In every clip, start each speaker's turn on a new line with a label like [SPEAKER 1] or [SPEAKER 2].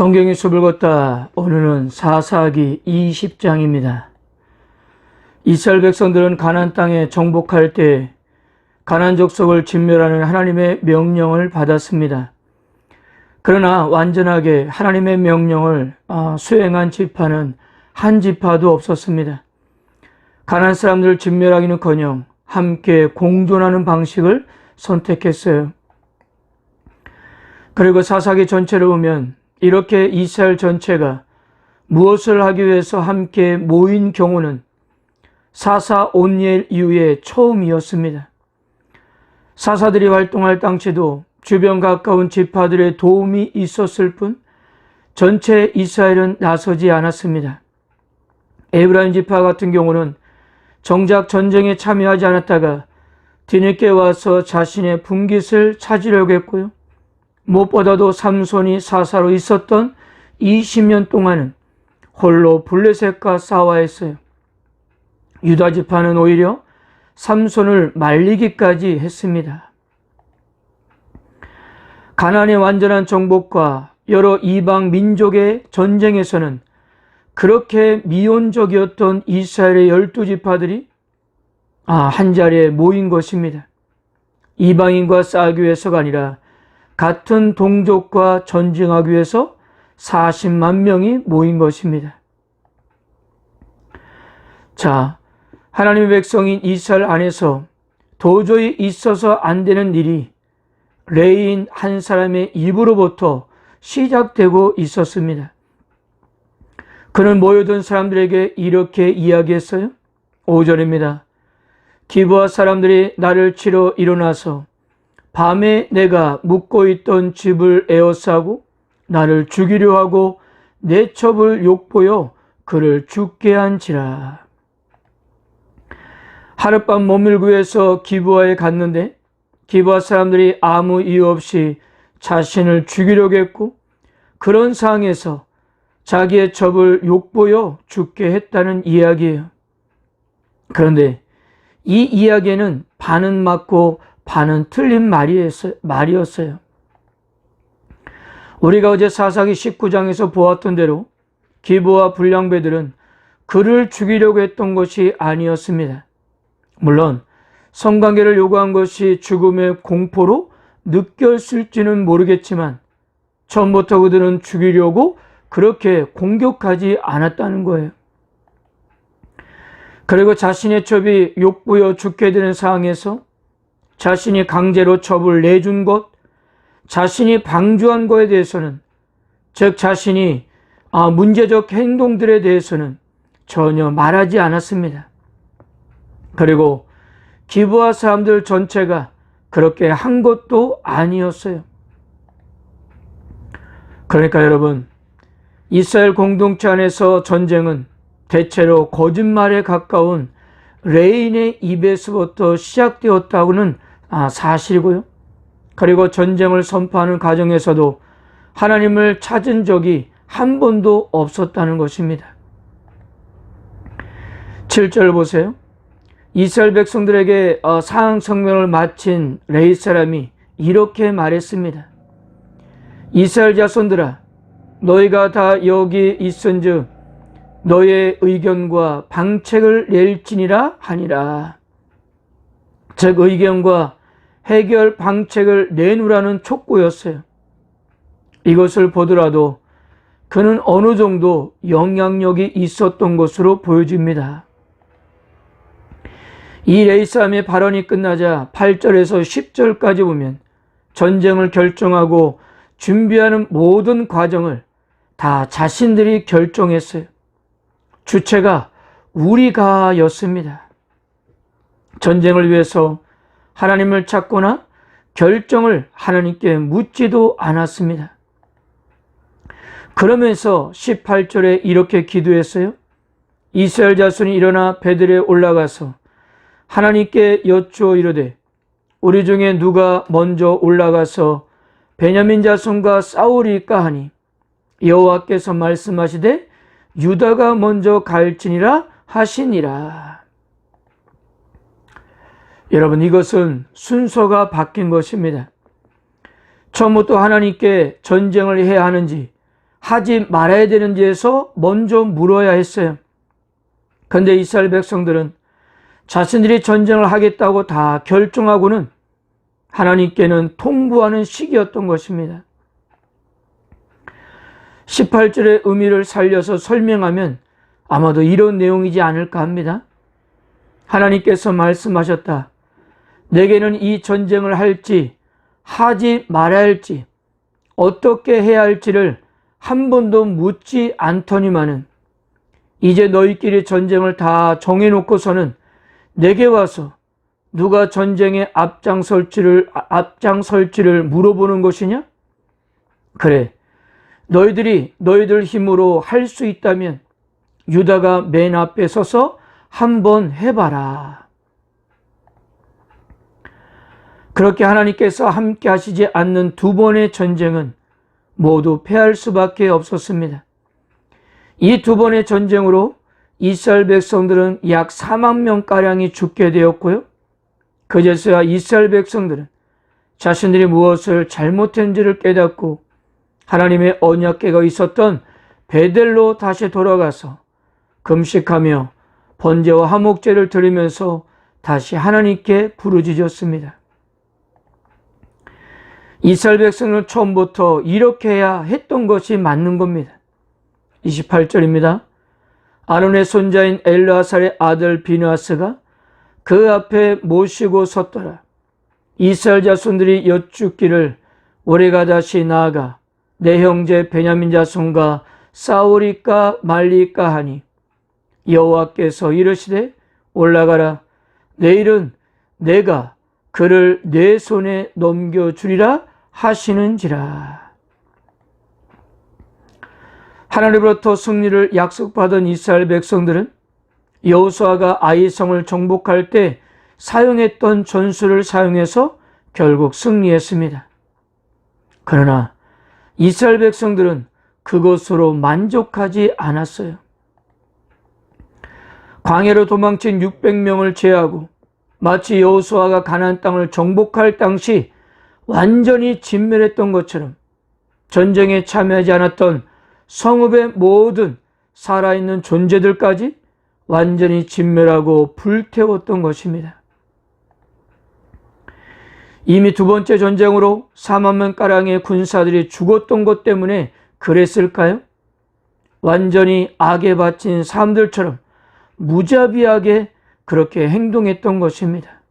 [SPEAKER 1] 성경의 숲을 걷다. 오늘은 사사기 20장입니다. 이스라엘 백성들은 가나안 땅에 정복할 때 가나안 족속을 진멸하는 하나님의 명령을 받았습니다. 그러나 완전하게 하나님의 명령을 수행한 지파는 한 지파도 없었습니다. 가나안 사람들을 진멸하기는커녕 함께 공존하는 방식을 선택했어요. 그리고 사사기 전체를 보면 이렇게 이스라엘 전체가 무엇을 하기 위해서 함께 모인 경우는 사사 온니엘 이후에 처음이었습니다. 사사들이 활동할 당시도 주변 가까운 지파들의 도움이 있었을 뿐 전체 이스라엘은 나서지 않았습니다. 에브라임 지파 같은 경우는 정작 전쟁에 참여하지 않았다가 뒤늦게 와서 자신의 분깃을 찾으려고 했고요. 무엇보다도 삼손이 사사로 있었던 20년 동안은 홀로 블레셋과 싸워야 했어요. 유다 지파는 오히려 삼손을 말리기까지 했습니다. 가나안의 완전한 정복과 여러 이방 민족의 전쟁에서는 그렇게 미온적이었던 이스라엘의 12지파들이 한자리에 모인 것입니다. 이방인과 싸우기 위해서가 아니라 같은 동족과 전쟁하기 위해서 40만 명이 모인 것입니다. 자, 하나님의 백성인 이스라엘 안에서 도저히 있어서 안 되는 일이 레위인 한 사람의 입으로부터 시작되고 있었습니다. 그는 모여든 사람들에게 이렇게 이야기했어요. 5절입니다. 기브아 사람들이 나를 치러 일어나서 밤에 내가 묵고 있던 집을 에워싸고 나를 죽이려 하고 내 첩을 욕보여 그를 죽게 한지라. 하룻밤 몸을 구해서 기브아에 갔는데 기브아 사람들이 아무 이유 없이 자신을 죽이려고 했고 그런 상황에서 자기의 첩을 욕보여 죽게 했다는 이야기예요. 그런데 이 이야기에는 반은 맞고 반은 틀린 말이었어요. 우리가 어제 사사기 19장에서 보았던 대로 기브아 불량배들은 그를 죽이려고 했던 것이 아니었습니다. 물론 성관계를 요구한 것이 죽음의 공포로 느꼈을지는 모르겠지만 처음부터 그들은 죽이려고 그렇게 공격하지 않았다는 거예요. 그리고 자신의 첩이 욕부여 죽게 되는 상황에서 자신이 강제로 첩을 내준 것, 자신이 방주한 것에 대해서는, 즉 자신이 문제적 행동들에 대해서는 전혀 말하지 않았습니다. 그리고 기브아 사람들 전체가 그렇게 한 것도 아니었어요. 그러니까 여러분, 이스라엘 공동체 안에서 전쟁은 대체로 거짓말에 가까운 레인의 입에서부터 시작되었다고는 사실이고요. 그리고 전쟁을 선포하는 과정에서도 하나님을 찾은 적이 한 번도 없었다는 것입니다. 7절 보세요. 이스라엘 백성들에게 사항 성명을 마친 레위 사람이 이렇게 말했습니다. 이스라엘 자손들아, 너희가 다 여기 있은즉 너의 의견과 방책을 낼지니라 하니라. 즉 의견과 해결 방책을 내놓으라는 촉구였어요. 이것을 보더라도 그는 어느 정도 영향력이 있었던 것으로 보여집니다. 이 레위 사람의 발언이 끝나자 8절에서 10절까지 보면 전쟁을 결정하고 준비하는 모든 과정을 다 자신들이 결정했어요. 주체가 우리가였습니다. 전쟁을 위해서 하나님을 찾거나 결정을 하나님께 묻지도 않았습니다. 그러면서 18절에 이렇게 기도했어요. 이스라엘 자손이 일어나 베들에 올라가서 하나님께 여쭈어 이르되 우리 중에 누가 먼저 올라가서 베냐민 자손과 싸우리까 하니 여호와께서 말씀하시되 유다가 먼저 갈지니라 하시니라. 여러분, 이것은 순서가 바뀐 것입니다. 처음부터 하나님께 전쟁을 해야 하는지 하지 말아야 되는지에서 먼저 물어야 했어요. 그런데 이스라엘 백성들은 자신들이 전쟁을 하겠다고 다 결정하고는 하나님께는 통보하는 시기였던 것입니다. 18절의 의미를 살려서 설명하면 아마도 이런 내용이지 않을까 합니다. 하나님께서 말씀하셨다. 내게는 이 전쟁을 할지 하지 말아야 할지 어떻게 해야 할지를 한 번도 묻지 않더니만은 이제 너희끼리 전쟁을 다 정해놓고서는 내게 와서 누가 전쟁에 앞장설지를 물어보는 것이냐? 그래, 너희들 힘으로 할 수 있다면 유다가 맨 앞에 서서 한번 해봐라. 그렇게 하나님께서 함께 하시지 않는 두 번의 전쟁은 모두 패할 수밖에 없었습니다. 이 두 번의 전쟁으로 이스라엘 백성들은 약 4만 명가량이 죽게 되었고요. 그제서야 이스라엘 백성들은 자신들이 무엇을 잘못했는지를 깨닫고 하나님의 언약궤가 있었던 베델로 다시 돌아가서 금식하며 번제와 화목제를 드리면서 다시 하나님께 부르짖었습니다. 이스라엘 백성은 처음부터 이렇게 해야 했던 것이 맞는 겁니다. 28절입니다. 아론의 손자인 엘르아살의 아들 비느하스가 그 앞에 모시고 섰더라. 이스라엘 자손들이 여쭙기를 우리가 다시 나아가 내 형제 베냐민 자손과 싸우리까 말리까 하니 여호와께서 이르시되 올라가라. 내일은 내가 그를 내 손에 넘겨주리라 하시는지라. 하나님으로부터 승리를 약속받은 이스라엘 백성들은 여호수아가 아이성을 정복할 때 사용했던 전술을 사용해서 결국 승리했습니다. 그러나 이스라엘 백성들은 그것으로 만족하지 않았어요. 광야로 도망친 600명을 제하고 마치 여호수아가 가나안 땅을 정복할 당시 완전히 진멸했던 것처럼 전쟁에 참여하지 않았던 성읍의 모든 살아있는 존재들까지 완전히 진멸하고 불태웠던 것입니다. 이미 두 번째 전쟁으로 4만 명가량의 군사들이 죽었던 것 때문에 그랬을까요? 완전히 악에 바친 사람들처럼 무자비하게 그렇게 행동했던 것입니다.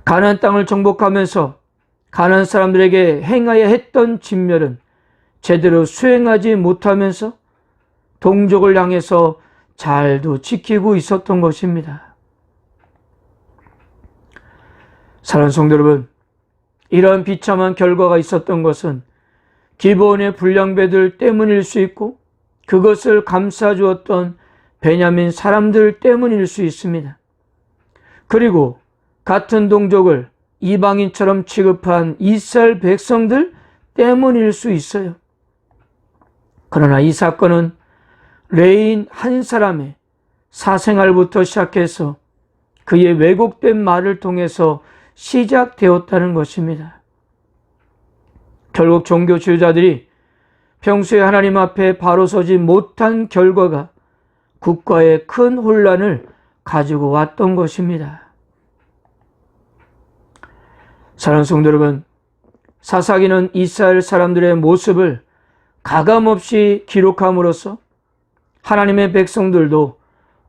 [SPEAKER 1] 가나안 땅을 정복하면서 가나안 사람들에게 행하여 했던 진멸은 제대로 수행하지 못하면서 동족을 향해서 잘도 지키고 있었던 것입니다. 사랑하는 성도 여러분, 이러한 비참한 결과가 있었던 것은 기브온의 불량배들 때문일 수 있고 그것을 감싸주었던 베냐민 사람들 때문일 수 있습니다. 그리고 같은 동족을 이방인처럼 취급한 이스라엘 백성들 때문일 수 있어요. 그러나 이 사건은 레인 한 사람의 사생활부터 시작해서 그의 왜곡된 말을 통해서 시작되었다는 것입니다. 결국 종교 지도자들이 평소에 하나님 앞에 바로 서지 못한 결과가 국가에 큰 혼란을 가지고 왔던 것입니다. 사랑하는 성도 여러분, 사사기는 이스라엘 사람들의 모습을 가감없이 기록함으로써 하나님의 백성들도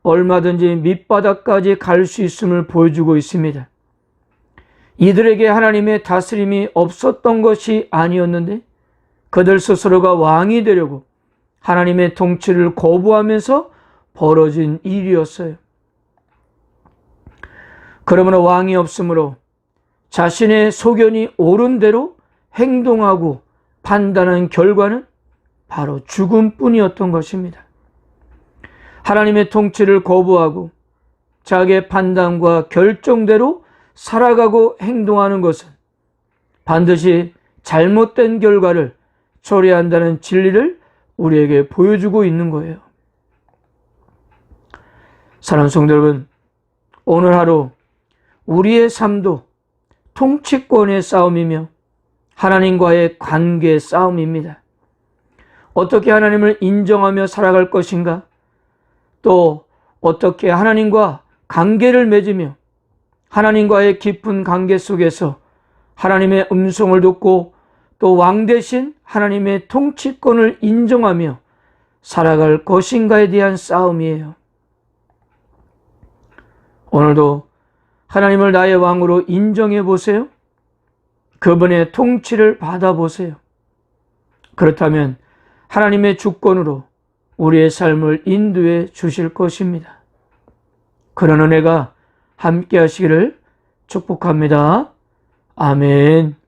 [SPEAKER 1] 얼마든지 밑바닥까지 갈 수 있음을 보여주고 있습니다. 이들에게 하나님의 다스림이 없었던 것이 아니었는데 그들 스스로가 왕이 되려고 하나님의 통치를 거부하면서 벌어진 일이었어요. 그러므로 왕이 없으므로 자신의 소견이 옳은 대로 행동하고 판단한 결과는 바로 죽음뿐이었던 것입니다. 하나님의 통치를 거부하고 자기의 판단과 결정대로 살아가고 행동하는 것은 반드시 잘못된 결과를 초래한다는 진리를 우리에게 보여주고 있는 거예요. 사랑하는 성도 여러분, 오늘 하루 우리의 삶도 통치권의 싸움이며 하나님과의 관계의 싸움입니다. 어떻게 하나님을 인정하며 살아갈 것인가? 또 어떻게 하나님과 관계를 맺으며 하나님과의 깊은 관계 속에서 하나님의 음성을 듣고 또 왕 대신 하나님의 통치권을 인정하며 살아갈 것인가에 대한 싸움이에요. 오늘도 하나님을 나의 왕으로 인정해 보세요. 그분의 통치를 받아보세요. 그렇다면 하나님의 주권으로 우리의 삶을 인도해 주실 것입니다. 그런 은혜가 함께 하시기를 축복합니다. 아멘.